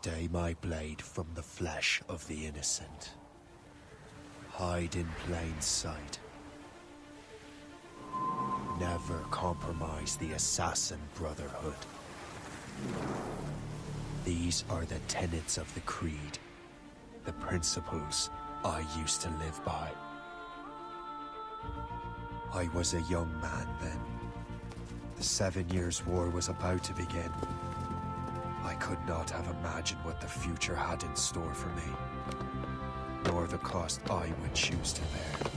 Stay my blade from the flesh of the innocent. Hide in plain sight. Never compromise the Assassin Brotherhood. These are the tenets of the Creed, the principles I used to live by. I was a young man then. The 7 Years' War was about to begin. I could not have imagined what the future had in store for me, nor the cost I would choose to bear.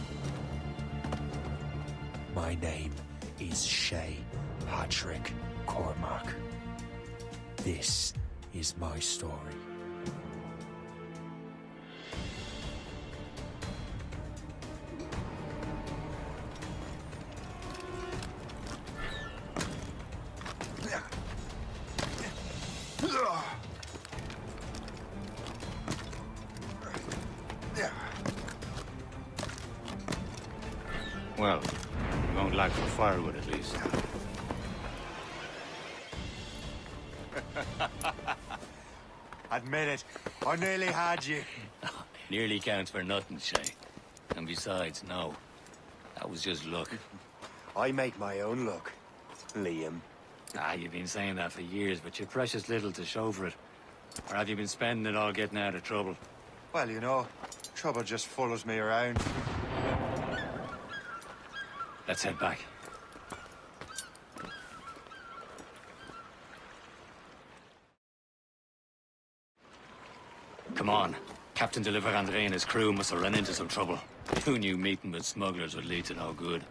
My name is Shay Patrick Cormac. This is my story. Well, we won't lack for firewood at least. Admit it, I nearly had you. Nearly counts for nothing, Shay. And besides, no. That was just luck. I make my own luck, Liam. Ah, you've been saying that for years, but you've precious little to show for it. Or have you been spending it all getting out of trouble? Well, you know, trouble just follows me around. Let's head back. Come on. Captain de Andre and his crew must have run into some trouble. Who knew meeting with smugglers would lead to no good?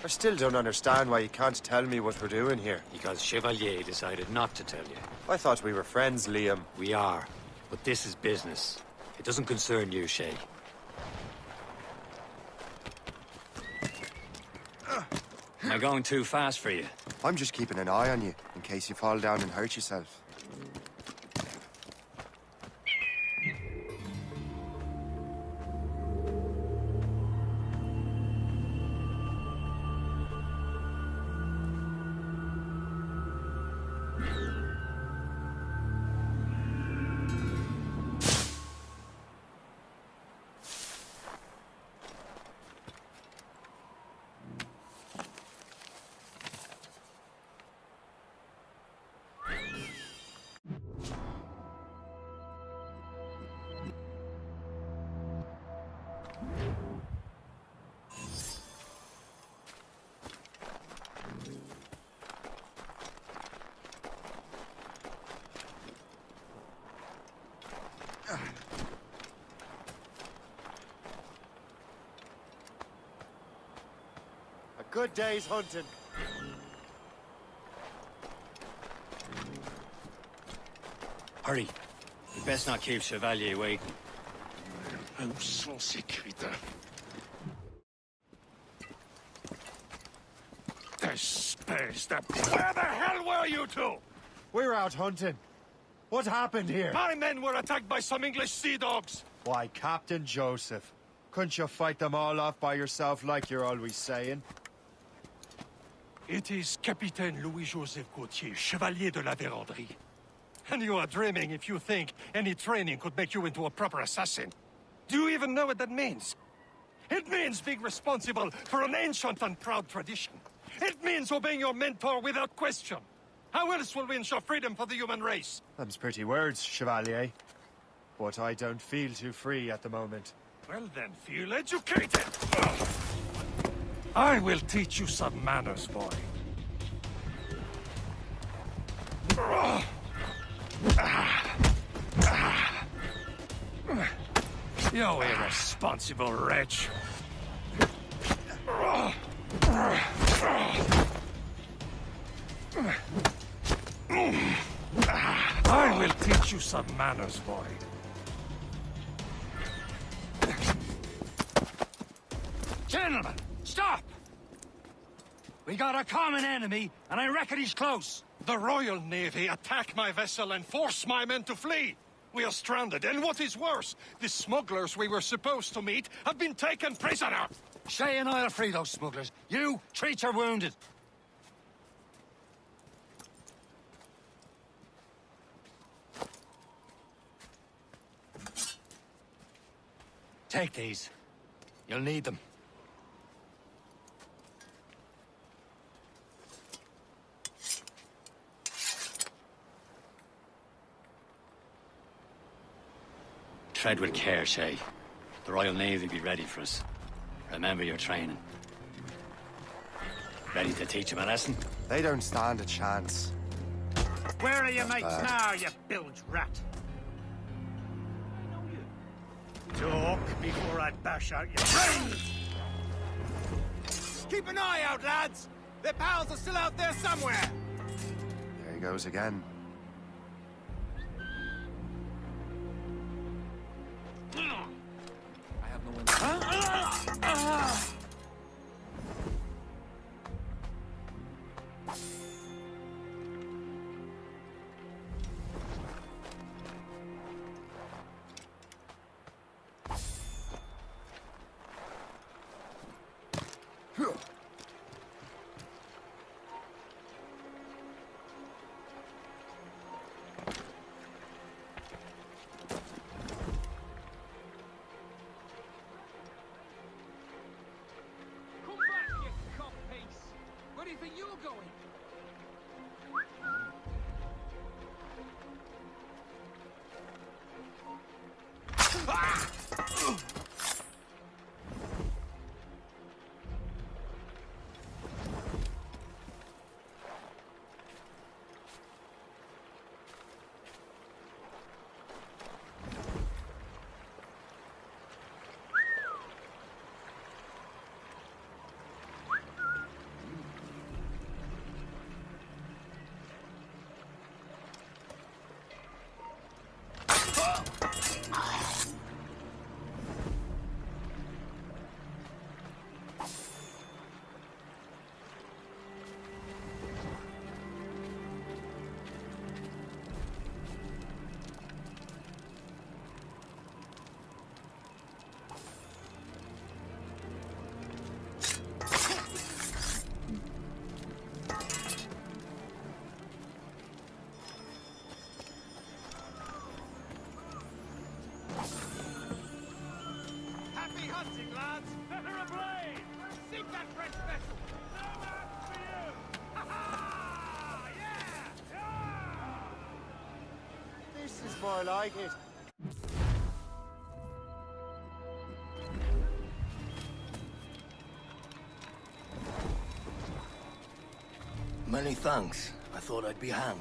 I still don't understand why you can't tell me what we're doing here. Because Chevalier decided not to tell you. I thought we were friends, Liam. We are. But this is business. It doesn't concern you, Shay. Am I going too fast for you? I'm just keeping an eye on you, in case you fall down and hurt yourself. A good day's hunting. Hurry. We best not keep Chevalier waiting. Où sont ces crétins? Espèce de... Where the hell were you two? We're out hunting. What happened here? My men were attacked by some English sea dogs. Why, Captain Joseph. Couldn't you fight them all off by yourself like you're always saying? It is Capitaine Louis-Joseph Gauthier, Chevalier de la Vérendrye. And you are dreaming if you think any training could make you into a proper assassin. Do you even know what that means? It means being responsible for an ancient and proud tradition. It means obeying your mentor without question. How else will we ensure freedom for the human race? Them's pretty words, Chevalier. But I don't feel too free at the moment. Well then, feel educated! I will teach you some manners, boy. You irresponsible wretch. I will teach you some manners, boy. Gentlemen, stop! We got a common enemy, and I reckon he's close. The Royal Navy attack my vessel and force my men to flee. We are stranded, and what is worse, the smugglers we were supposed to meet have been taken prisoner. Shay and I'll free those smugglers. You treat your wounded. Take these. You'll need them. Tread with care, Shay. The Royal Navy be ready for us. Remember your training. Ready to teach them a lesson? They don't stand a chance. Where are your mates now, you bilge rat? Talk before I bash out your brains! Keep an eye out, lads! Their pals are still out there somewhere! There he goes again. I have no one. Come back, you cupcase! Where do you think you're going? Happy hunting, lads! Feather ablaze! Sink that French vessel! No match for you! Ha-ha! Yeah! This is more like it. Many thanks. I thought I'd be hanged.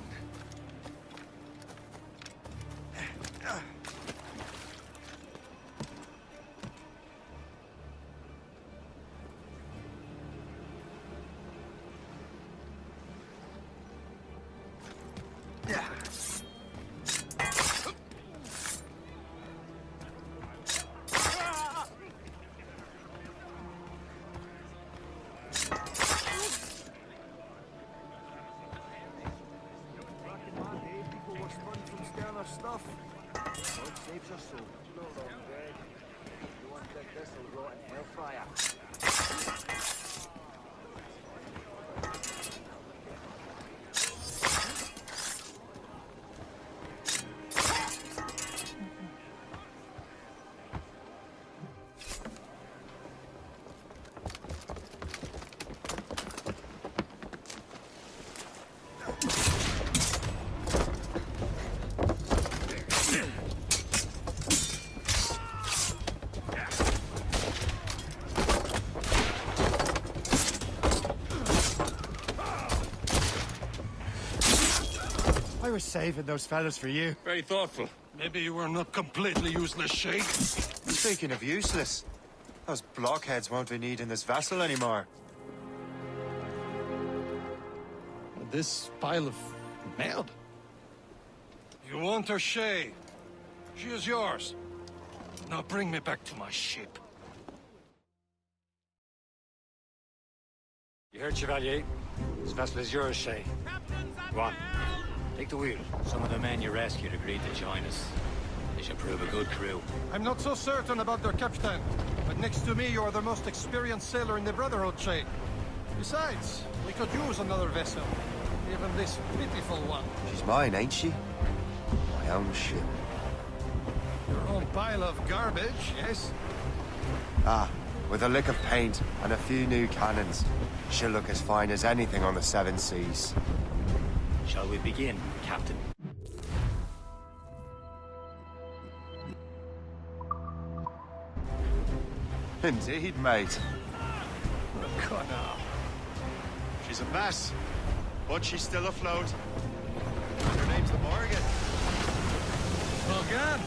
Stuff. God saves your soul. No long dead. You want that vessel rot in hellfire. I was saving those fellas for you. Very thoughtful. Maybe you were not completely useless, Shay. Speaking of useless, those blockheads won't be needing this vessel anymore. This pile of meld? You want her, Shay? She is yours. Now bring me back to my ship. You heard, Chevalier? This vessel is yours, Shay. Go on. Take the wheel. Some of the men you rescued agreed to join us. They should prove a good crew. I'm not so certain about their captain, but next to me, you're the most experienced sailor in the Brotherhood, Shay. Besides, we could use another vessel. Even this pitiful one. She's mine, ain't she? My own ship. Your own pile of garbage, yes? Ah, with a lick of paint and a few new cannons, she'll look as fine as anything on the Seven Seas. Shall we begin, Captain? Indeed, mate. She's a mess, but she's still afloat. Her name's the Morgan. Morgan?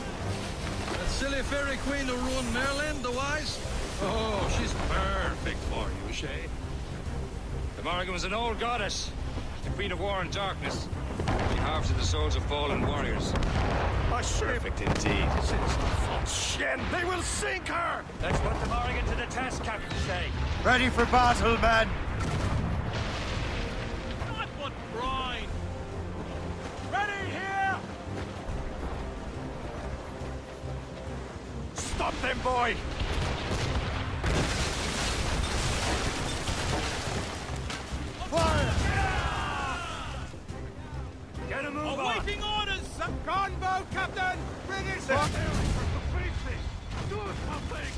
That silly fairy queen who ruined Merlin, the wise? Oh, she's perfect for you, Shay. The Morrigan was an old goddess. The Queen of War and Darkness. She harvested the souls of fallen warriors. A ship! Perfect indeed. This is the false shin! They will sink her! Let's put the Morrigan to the test, Captain Shay. Ready for battle, men! Not but brine! Ready here! Stop them, boy! Get a move on! Awaiting orders! Gunboat, Captain! Bring it Stay down! there! Do something!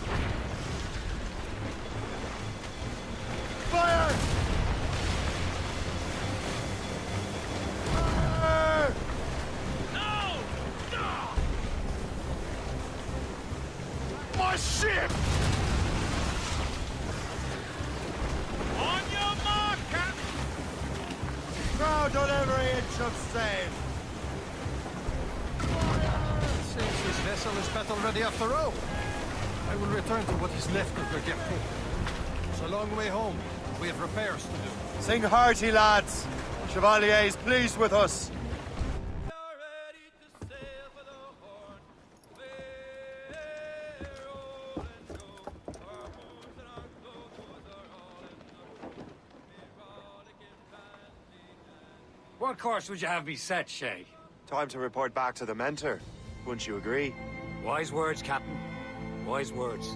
Fire! Fire! My ship! On your mark, Captain! Crowd on every inch of sail! Seems this vessel is battle ready after all. I will return to what is left of the depot. It's a long way home. We have repairs to do. Sing hearty, lads! Chevalier's pleased with us. What course would you have me set, Shay? Time to report back to the mentor. Wouldn't you agree? Wise words, Captain. Wise words.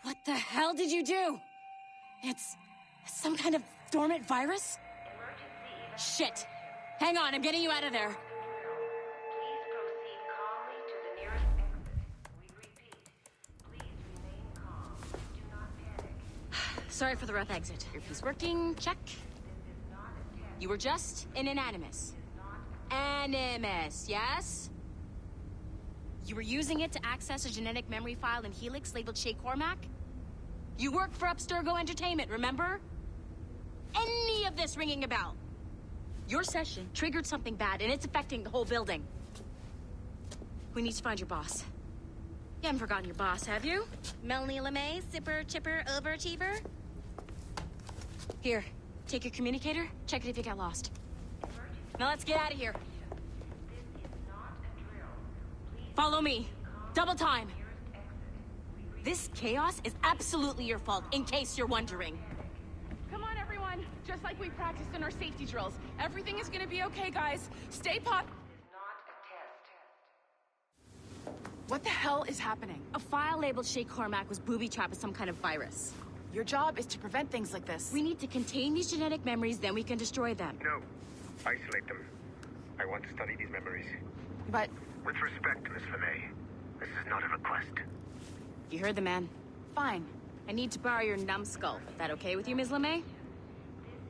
What the hell did you do? It's some kind of dormant virus? Shit! Hang on, I'm getting you out of there. Please proceed calmly to the nearest exit. We repeat, please remain calm. Do not panic. Sorry for the rough exit. Earpiece working, check. You were just in an animus. Animus, yes? You were using it to access a genetic memory file in Helix labeled Shay Cormac? You worked for Abstergo Entertainment, remember? Any of this ringing a bell? Your session triggered something bad, and it's affecting the whole building. We need to find your boss. You haven't forgotten your boss, have you? Melanie LeMay, Sipper, Chipper, Overachiever? Here, take your communicator, check it if you got lost. Now let's get out of here. Follow me. Double time. This chaos is absolutely your fault, in case you're wondering. Come on, everyone. Just like we practiced in our safety drills. Everything is gonna be okay, guys. Stay pop. What the hell is happening? A file labeled Shay Cormac was booby-trapped with some kind of virus. Your job is to prevent things like this. We need to contain these genetic memories, then we can destroy them. No. Isolate them. I want to study these memories. But... With respect, Miss LeMay, this is not a request. You heard the man. fine. I need to borrow your numbskull. That okay with you, Ms. LeMay?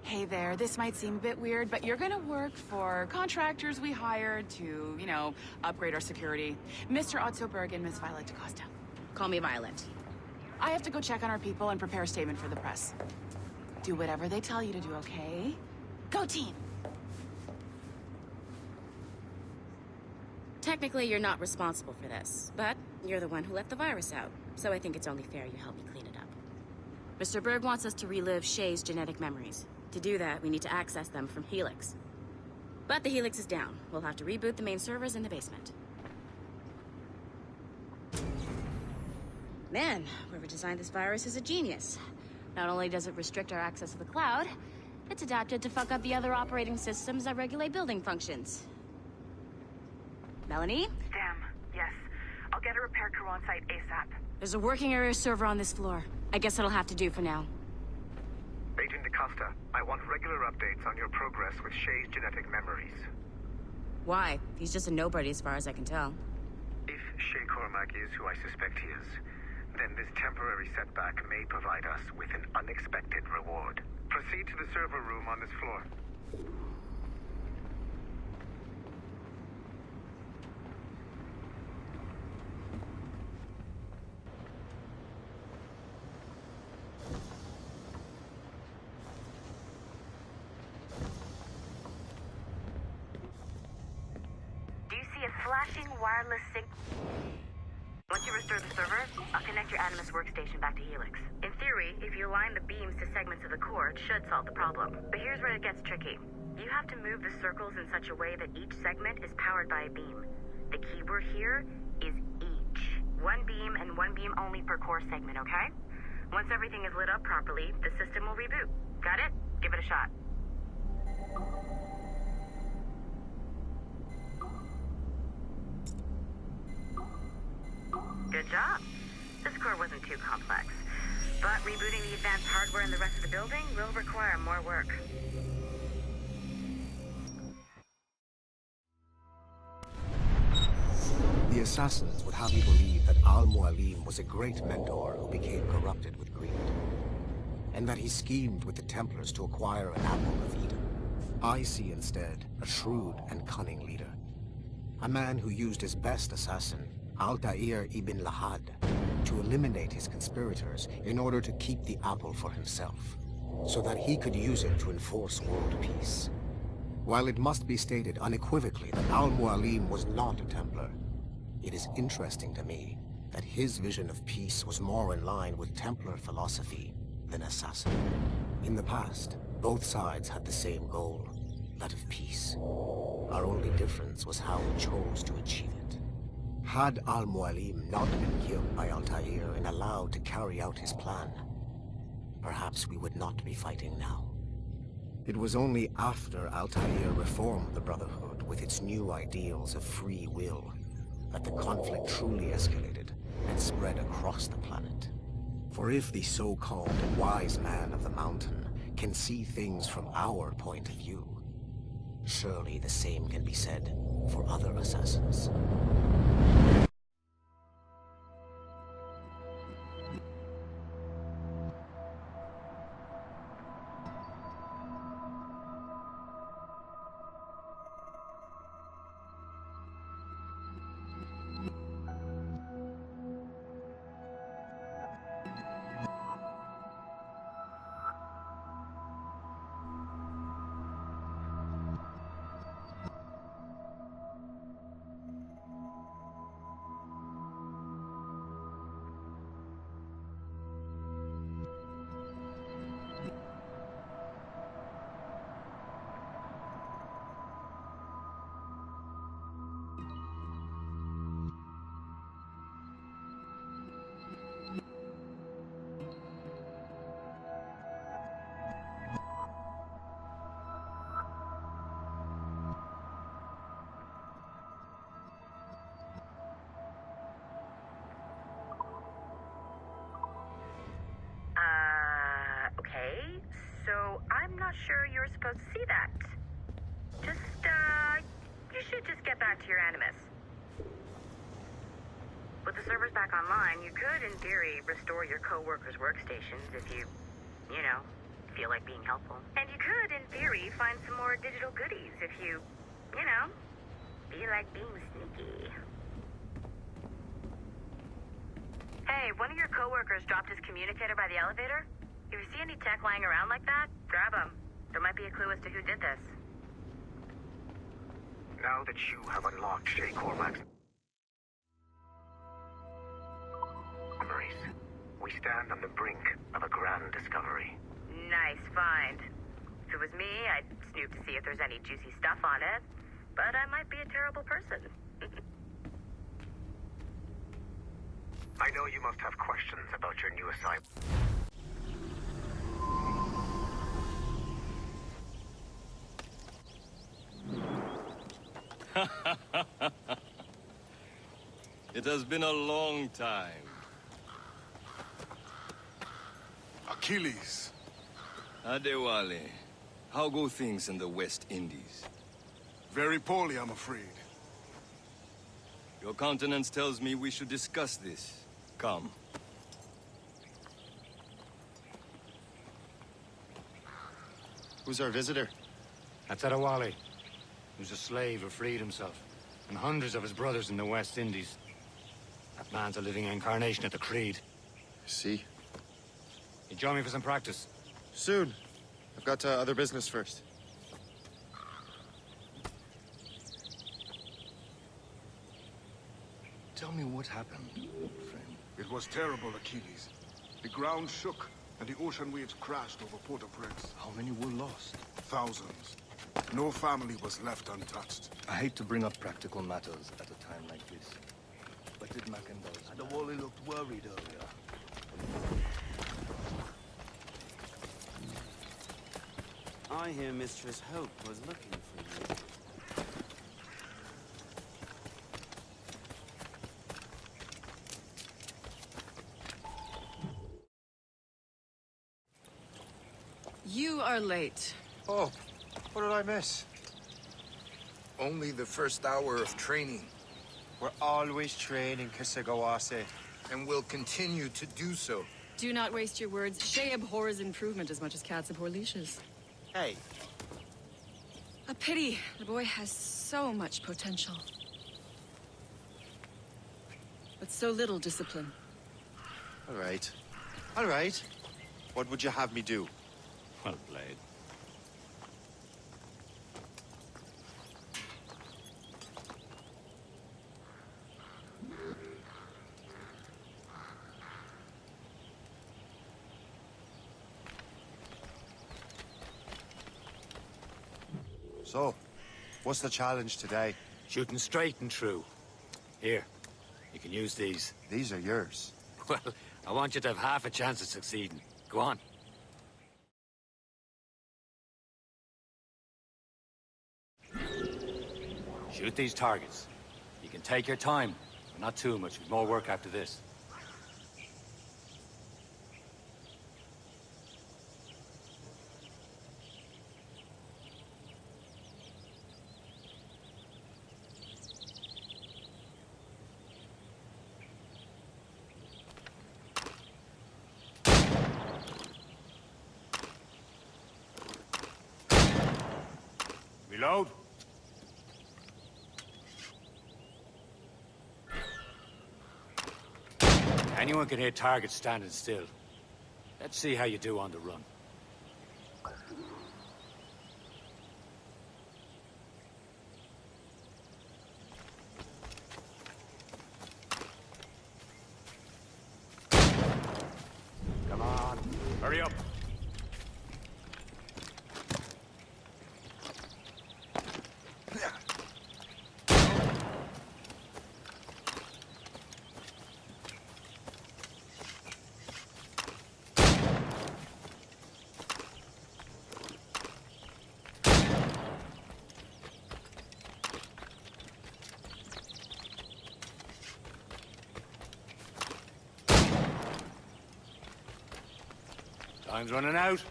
Hey there, this might seem a bit weird, but you're gonna work for contractors we hired to, you know, upgrade our security. Mr. Otto Berg and Ms. Violet DaCosta. Call me Violet. I have to go check on our people and prepare a statement for the press. Do whatever they tell you to do, okay? Go team! Technically, you're not responsible for this, but you're the one who let the virus out, so I think it's only fair you help me clean it up. Mr. Berg wants us to relive Shay's genetic memories. To do that, we need to access them from Helix. But the Helix is down. We'll have to reboot the main servers in the basement. Man, whoever designed this virus is a genius. Not only does it restrict our access to the cloud, it's adapted to fuck up the other operating systems that regulate building functions. Melanie? Damn, yes. I'll get a repair crew on site ASAP. There's a working area server on this floor. I guess it'll have to do for now. Agent DaCosta, I want regular updates on your progress with Shay's genetic memories. Why? He's just a nobody as far as I can tell. If Shay Cormac is who I suspect he is, then this temporary setback may provide us with an unexpected reward. Proceed to the server room on this floor. Do you see a flashing wireless signal? Once you restore the server, I'll connect your Animus workstation back to Helix. In theory, if you align the beams to segments of the core, it should solve the problem. But here's where it gets tricky. You have to move the circles in such a way that each segment is powered by a beam. The keyword here is each. One beam and one beam only per core segment, okay? Once everything is lit up properly, the system will reboot. Got it? Give it a shot. Good job. This core wasn't too complex. But rebooting the advanced hardware in the rest of the building will require more work. The assassins would have you believe that Al-Mualim was a great mentor who became corrupted with greed, and that he schemed with the Templars to acquire an apple of Eden. I see instead a shrewd and cunning leader, a man who used his best assassin, Altair ibn Lahad, to eliminate his conspirators in order to keep the apple for himself, so that he could use it to enforce world peace. While it must be stated unequivocally that Al-Mualim was not a Templar, it is interesting to me that his vision of peace was more in line with Templar philosophy than assassin. In the past, both sides had the same goal, that of peace. Our only difference was how we chose to achieve it. Had Al-Mualim not been killed by Altair and allowed to carry out his plan, perhaps we would not be fighting now. It was only after Altair reformed the Brotherhood with its new ideals of free will that the conflict truly escalated and spread across the planet. For if the so-called wise man of the mountain can see things from our point of view, surely the same can be said for other assassins. Okay, so I'm not sure you were supposed to see that. You should just get back to your Animus. With the servers back online, you could, in theory, restore your co-workers' workstations if you feel like being helpful. And you could, in theory, find some more digital goodies if you feel like being sneaky. Hey, one of your co-workers dropped his communicator by the elevator. If you see any tech lying around like that, grab them. There might be a clue as to who did this. Now that you have unlocked Shay Cormac's memories, we stand on the brink of a grand discovery. Nice find. If it was me, I'd snoop to see if there's any juicy stuff on it. But I might be a terrible person. I know you must have questions about your new assignment. It has been a long time. Achilles. Adewale, how go things in the West Indies? Very poorly, I'm afraid. Your countenance tells me we should discuss this. Come. Who's our visitor? That's Adewale, who's a slave who freed himself, and hundreds of his brothers in the West Indies. That man's a living incarnation of the Creed. See? You join me for some practice? Soon. I've got other business first. Tell me what happened, friend. It was terrible, Achilles. The ground shook, and the ocean waves crashed over Port-au-Prince. How many were lost? Thousands. No family was left untouched. I hate to bring up practical matters at a time like this. But did Mackendo's... Adewale looked worried earlier. I hear Mistress Hope was looking for you. You are late. Oh, what did I miss? Only the first hour of training, We're always training, Kisagawase. and will continue to do so. Do not waste your words. Shay abhors improvement as much as cats abhor leashes. Hey, A pity. The boy has so much potential. But so little discipline. All right. All right. What would you have me do? Well played. so, what's the challenge today? Shooting straight and true. Here, you can use these. These are yours. Well, I want you to have half a chance of succeeding. Go on. Shoot these targets. You can take your time, but not too much. There's more work after this. Reload. Anyone can hit targets standing still. Let's see how you do on the run. Come on, hurry up. Time's running out.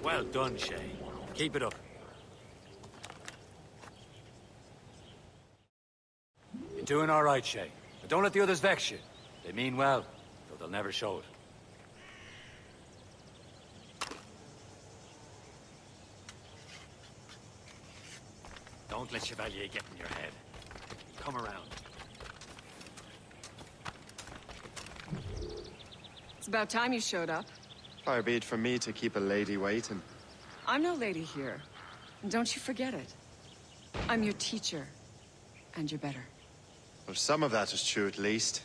Well done, Shay. Keep it up. You're doing all right, Shay. But don't let the others vex you. They mean well, though they'll never show it. Don't let Chevalier get in your head. Come around. It's about time you showed up. Far be it from me to keep a lady waiting. I'm no lady here. And don't you forget it. I'm your teacher. And you're better. Well, some of that is true, at least.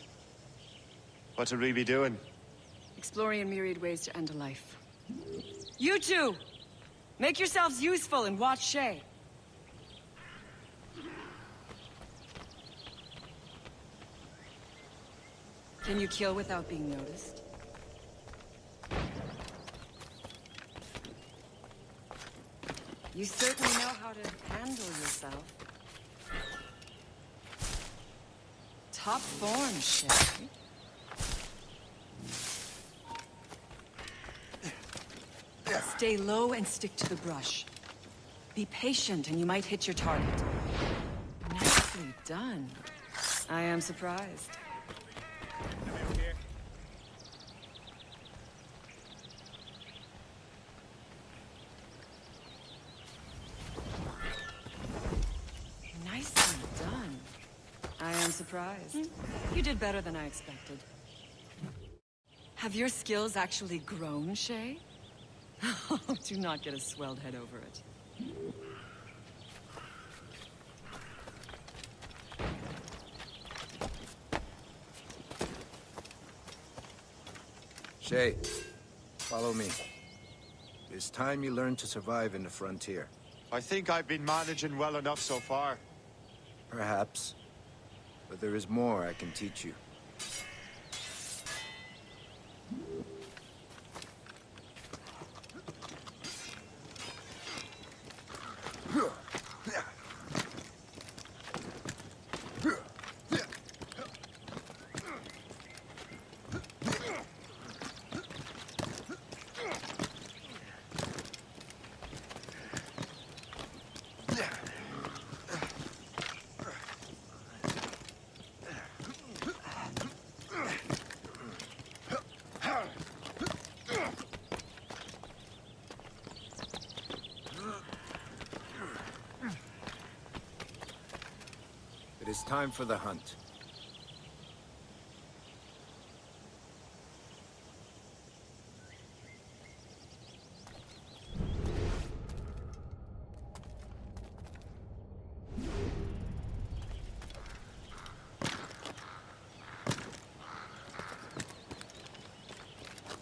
What would we be doing? Exploring a myriad ways to end a life. You two! Make yourselves useful and watch Shay. Can you kill without being noticed? You certainly know how to handle yourself. Top form, Shay. Stay low and stick to the brush. Be patient and you might hit your target. Nicely done. I am surprised. Nicely done. I am surprised. You did better than I expected. Have your skills actually grown, Shay? Do not get a swelled head over it. Shay, follow me. It's time you learn to survive in the frontier. I think I've been managing well enough so far. Perhaps. But there is more I can teach you. It is time for the hunt.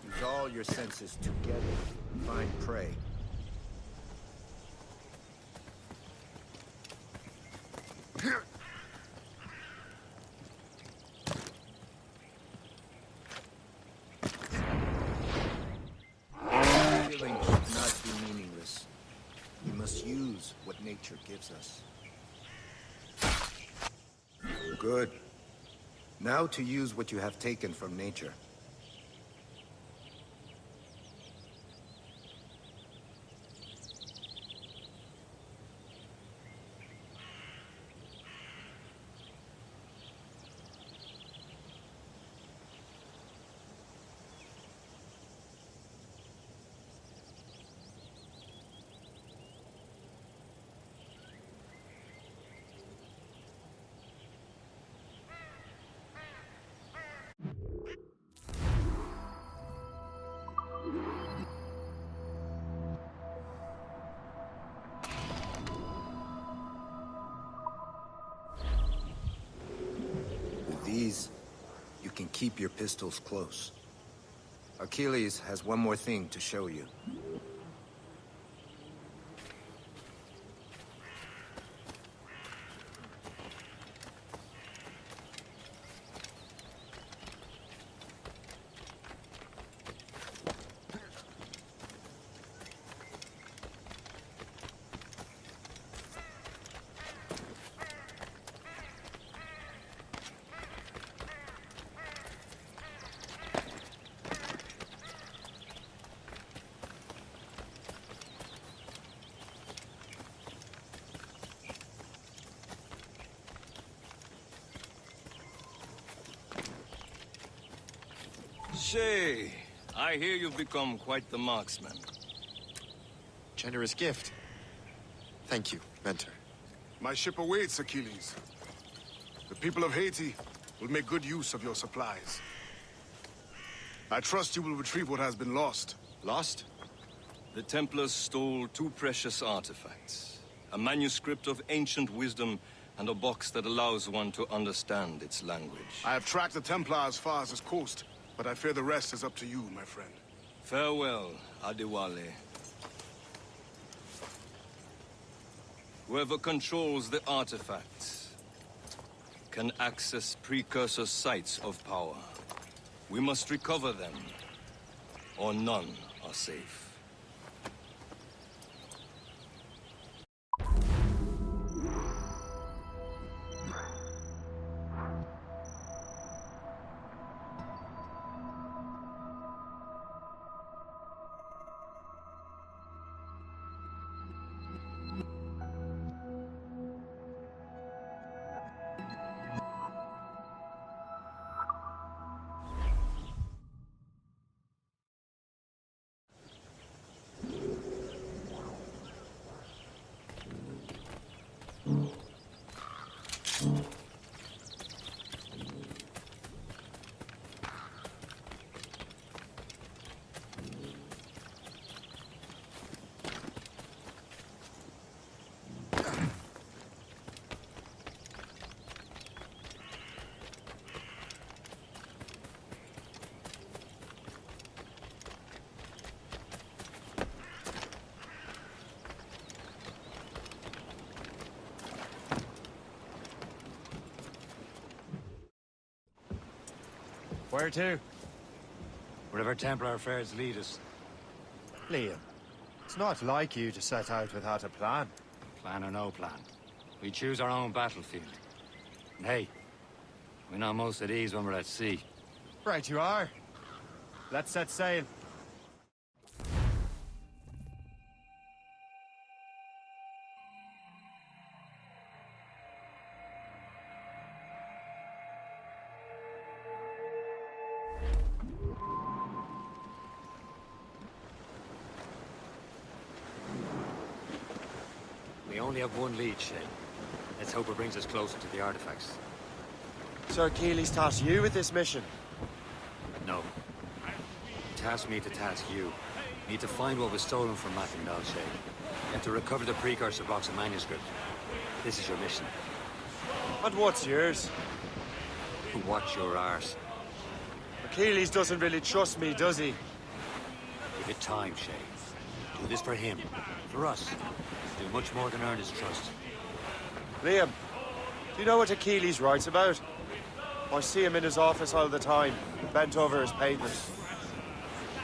Use all your senses together. Find prey. Killing should not be meaningless. We must use what nature gives us. Good. Now to use what you have taken from nature. With these, you can keep your pistols close. Achilles has one more thing to show you. Shay, I hear you've become quite the marksman. Generous gift. Thank you, Mentor. My ship awaits, Achilles. The people of Haiti will make good use of your supplies. I trust you will retrieve what has been lost. Lost? The Templars stole two precious artifacts. A manuscript of ancient wisdom and a box that allows one to understand its language. I have tracked the Templar as far as this coast, but I fear the rest is up to you, my friend. Farewell, Adewale. Whoever controls the artifacts can access precursor sites of power. We must recover them, or none are safe. Where to? Wherever Templar affairs lead us. Liam, it's not like you to set out without a plan. Plan or no plan. We choose our own battlefield. And hey, we know most at ease when we're at sea. Right you are. Let's set sail. We only have one lead, Shay. Let's hope it brings us closer to the artifacts. Sir Keeley's tasked you with this mission. No. He tasked me to task you. We need to find what was stolen from Mackendal, Shay. You have to recover the precursor box of manuscript. This is your mission. And what's yours? Watch your arse. Achilles doesn't really trust me, does he? Give it time, Shay. Do this for him. For us. Do much more than earn his trust. Liam, do you know what Achilles writes about? I see him in his office all the time, bent over his papers.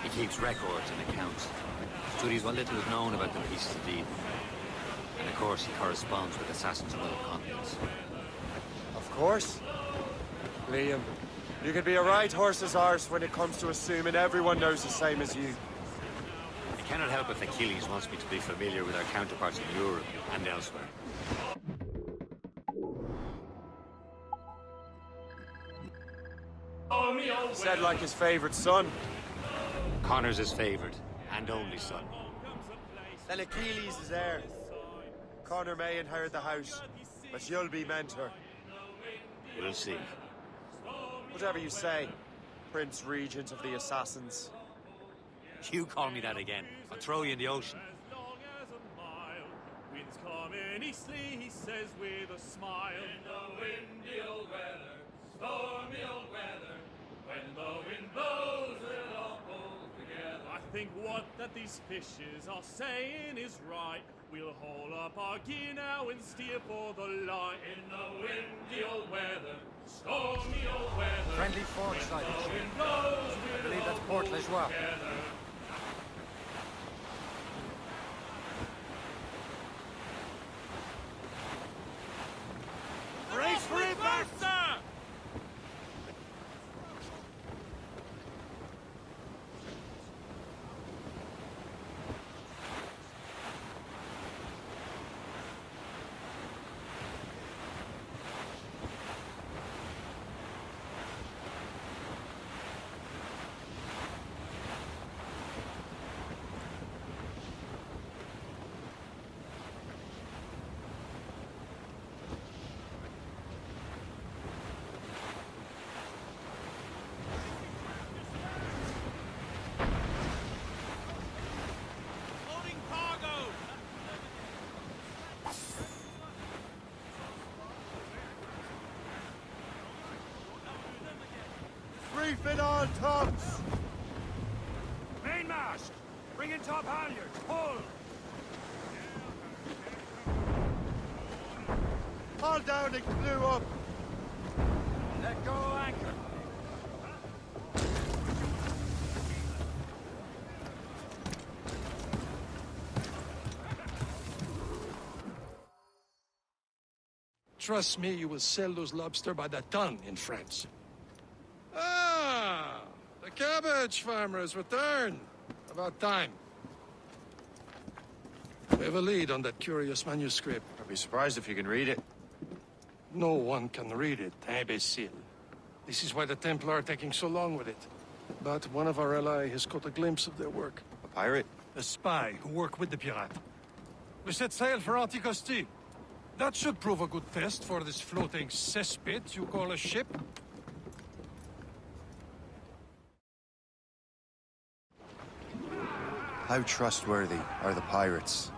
He keeps records and accounts. Studies what little is known about the pieces of Eden. And of course, he corresponds with assassins of other continents. Of course. Liam, you can be a right horse's arse when it comes to assuming everyone knows the same as you. I cannot help if Achilles wants me to be familiar with our counterparts in Europe and elsewhere. Said like his favorite son. Connor's his favorite and only son. Then Achilles is heir. Connor may inherit the house, but you'll be mentor. We'll see. Whatever you say, Prince Regent of the Assassins. You call me that again, I'll throw you in the ocean. Winds coming eastly, he says with a smile. In the windy old weather, stormy old weather, when the wind blows, we'll all pull together. I think what that these fishes are saying is right. We'll haul up our gear now and steer for the light. In the windy old weather, stormy old weather. Friendly port side. I believe that's Port Lejoie. Brace for impact, sir! Reef it on, tops! Mainmast! Bring in top halyards! Pull! Haul down and clew up! Let go anchor! Trust me, you will sell those lobster by the ton in France. Ah! The cabbage farmers return! About time. We have a lead on that curious manuscript. I'd be surprised if you can read it. No one can read it, imbecile. This is why the Templar are taking so long with it. But one of our allies has caught a glimpse of their work. A pirate? A spy who worked with the pirate. We set sail for Anticosti. That should prove a good test for this floating cesspit you call a ship. How trustworthy are the pirates?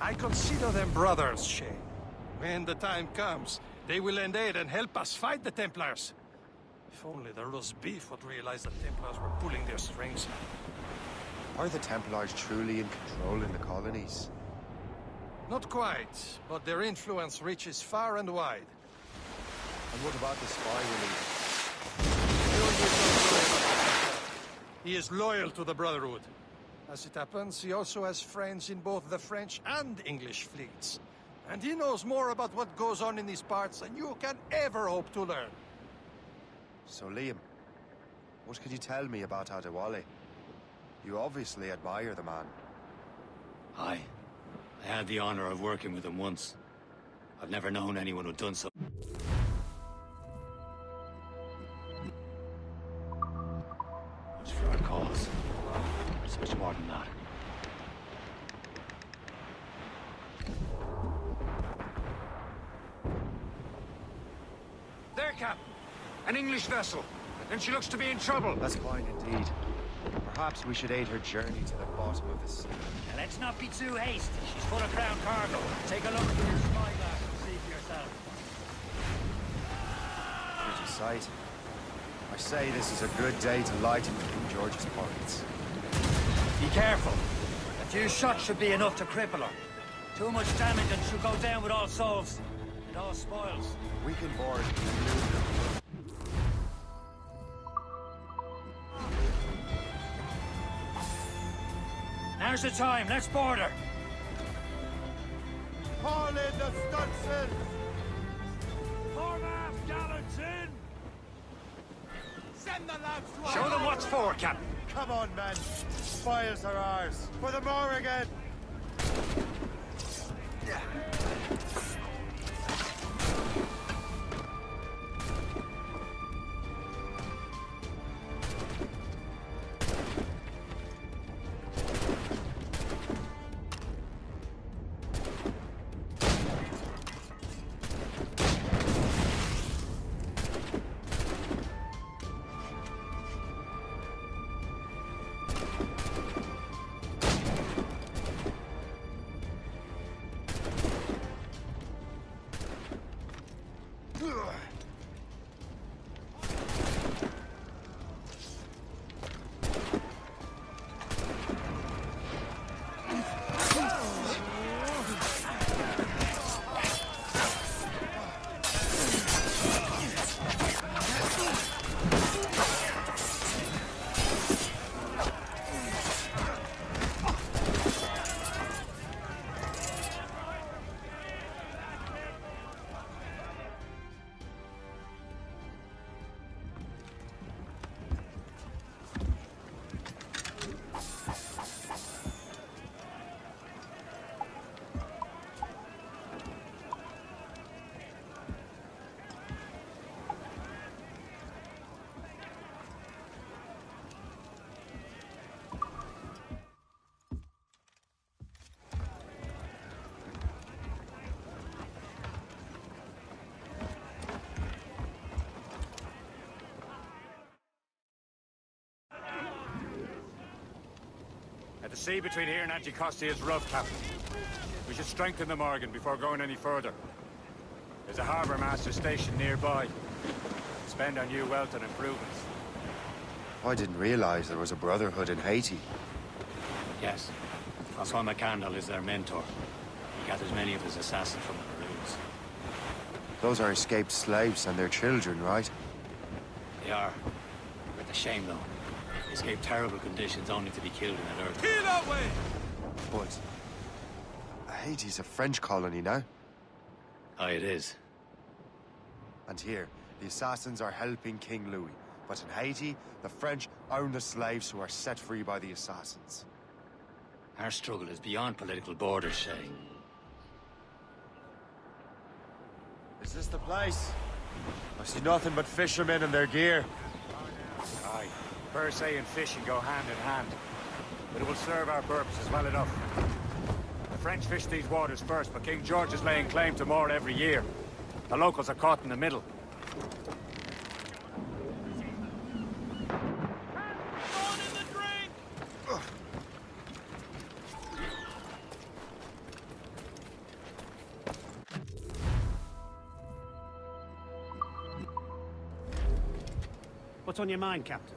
I consider them brothers, Shay. When the time comes, they will lend aid and help us fight the Templars. If only the roast beef would realize the Templars were pulling their strings. Are the Templars truly in control in the colonies? Not quite, but their influence reaches far and wide. And what about the spy release? You He is loyal to the Brotherhood. As it happens, he also has friends in both the French and English fleets. And he knows more about what goes on in these parts than you can ever hope to learn. So, Liam, what can you tell me about Adewale? You obviously admire the man. Aye. I had the honor of working with him once. I've never known anyone who'd done so. It's for our cause. It's much more than that. There, Captain. An English vessel. And she looks to be in trouble. That's fine indeed. Perhaps we should aid her journey to the bottom of the sea. Now, let's not be too hasty. She's full of crown cargo. Take a look through your spyglass and see for yourself. Pretty sight. I say this is a good day to lighten King George's pockets. Be careful. A few shots should be enough to cripple her. Too much damage and she'll go down with all souls. It all spoils. We can board. Now's the time. Let's board her. Haul in the stunsails! Foremast gallants in! Send the lads to Show them what's for, Captain. Come on, men. Spoils are ours. For the Morrigan! The sea between here and Anticosti is rough, Captain. We should strengthen the Morgan before going any further. There's a harbour master station nearby. Spend our new wealth on improvements. I didn't realize there was a brotherhood in Haiti. Yes. Francois McCandle is their mentor. He gathers many of his assassins from the Maroons. Those are escaped slaves and their children, right? They are. It's a shame, though. They escape terrible conditions only to be killed in an earth. Kill that way! But Haiti's a French colony now. Aye, it is. And here, the assassins are helping King Louis. But in Haiti, the French own the slaves who are set free by the assassins. Our struggle is beyond political borders, Shay. Is this the place? I see nothing but fishermen and their gear. Aye. Per se and fishing go hand in hand. But it will serve our purposes well enough. The French fish these waters first, but King George is laying claim to more every year. The locals are caught in the middle. What's on your mind, Captain?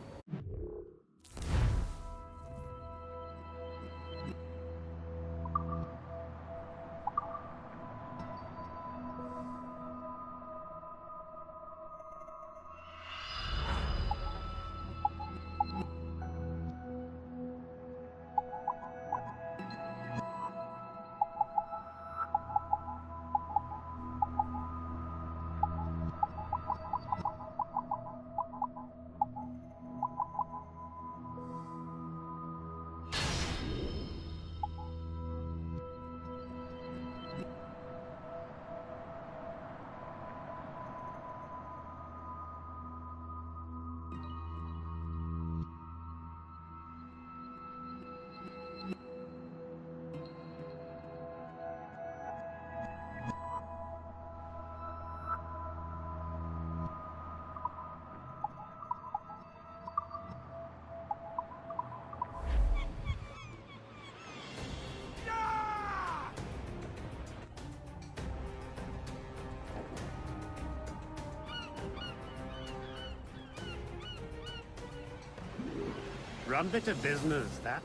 Run bit of business, that.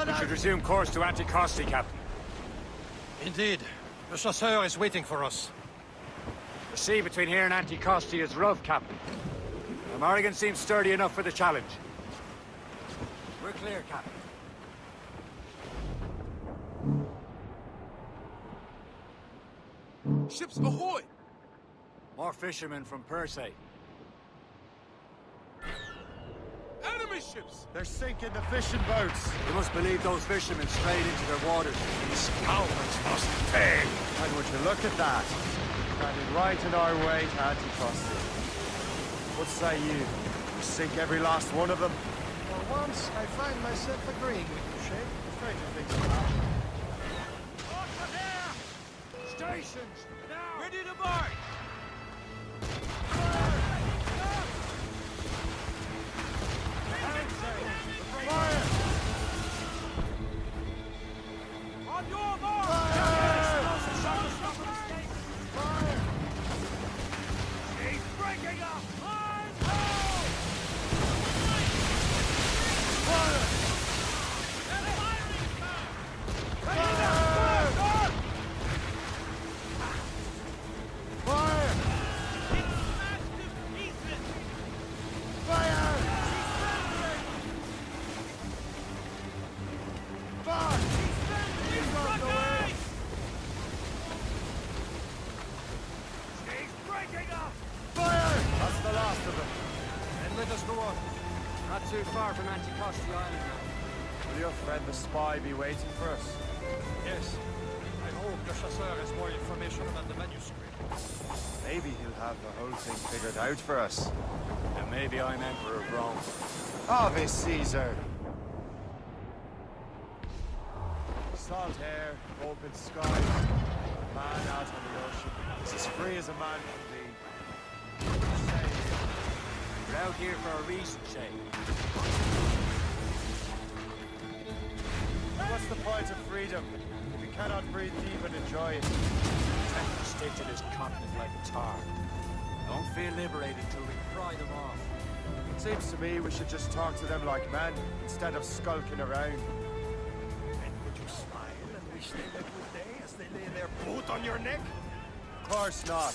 We should resume course to Anticosti, Captain. Indeed. The chasseur is waiting for us. The sea between here and Anticosti is rough, Captain. The Morrigan seems sturdy enough for the challenge. We're clear, Captain. Ships ahoy! More fishermen from Persay. Enemy ships! They're sinking the fishing boats. You must believe those fishermen strayed into their waters. These cowards must pay. And would you look at that? Standing right in our way to Anticosti. What say you? We sink every last one of them? For once, I find myself agreeing with you, Shay. Try to fix it up. Stations! Now! Ready to march! On your mark! He's breaking up! That's the last of them. Then let us go on. Not too far from Anticosti Island now. Will your friend the spy be waiting for us? Yes. I hope the chasseur has more information about the manuscript. Maybe he'll have the whole thing figured out for us. And maybe I'm Emperor of Rome. Ave Caesar! Salt air, open sky, man out on the ocean. It's as free as a man can be. We're out here for a reason, Shay. What's the point of freedom if we cannot breathe deep and enjoy it? Tend to stick to this continent like a tar. Don't feel liberated till we pry them off. It seems to me we should just talk to them like men instead of skulking around. And would you smile and wish them a good day as they lay their boot on your neck? Of course not.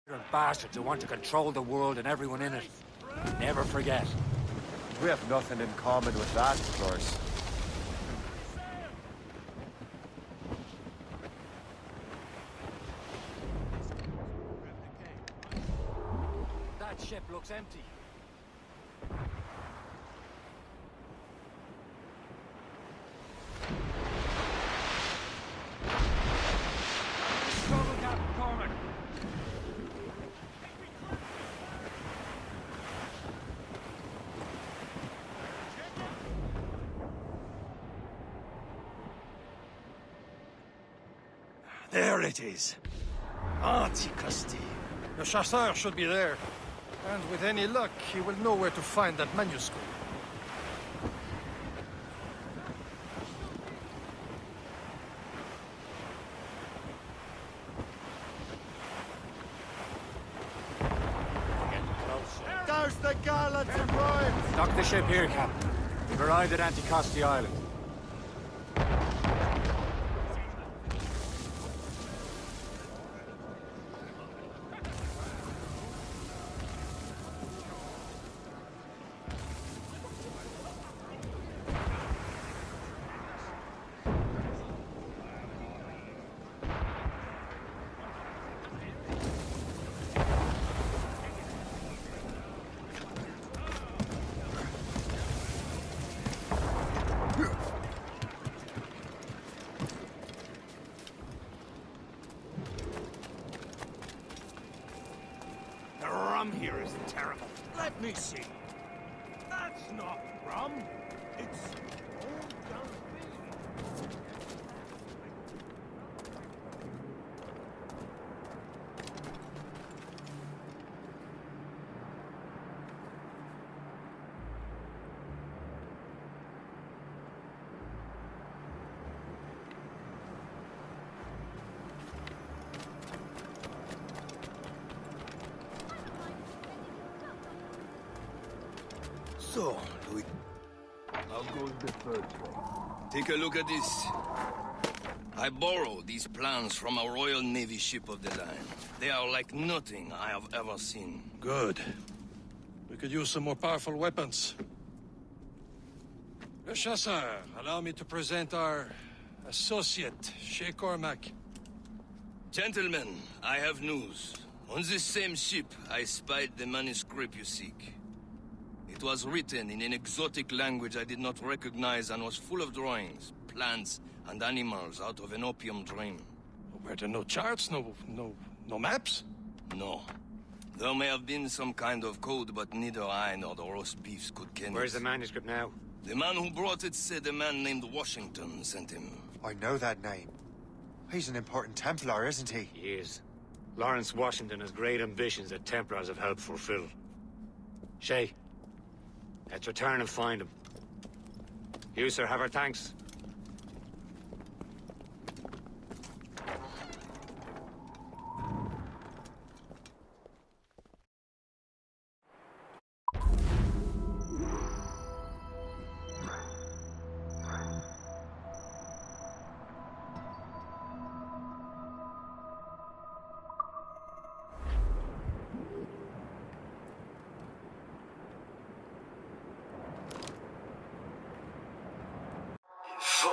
You're bastards who want to control the world and everyone in it. Never forget. We have nothing in common with that, of course. That ship looks empty. Struggle, Captain Cormac. There it is. Anticosti. The chasseur should be there. And with any luck, he will know where to find that manuscript. Douse the gallants and rhymes! Dock the ship here, Captain. We've arrived at Anticosti Island. The rum here is terrible. Let me see. That's not rum. It's old young beer. So, Louis, How goes the first one? take a look at this. I borrowed these plans from a Royal Navy ship of the line. They are like nothing I have ever seen. Good. We could use some more powerful weapons. Le Chasseur, allow me to present our associate, Shay Cormac. Gentlemen, I have news. On this same ship, I spied the manuscript you seek. It was written in an exotic language I did not recognize and was full of drawings, plants, and animals out of an opium dream. Were there no charts, no maps? No. There may have been some kind of code, but neither I nor the roast beefs could ken it. Where's the manuscript now? The man who brought it said a man named Washington sent him. I know that name. He's an important Templar, isn't he? He is. Lawrence Washington has great ambitions that Templars have helped fulfill. Shay, let's return and find him. You, sir, have our thanks. For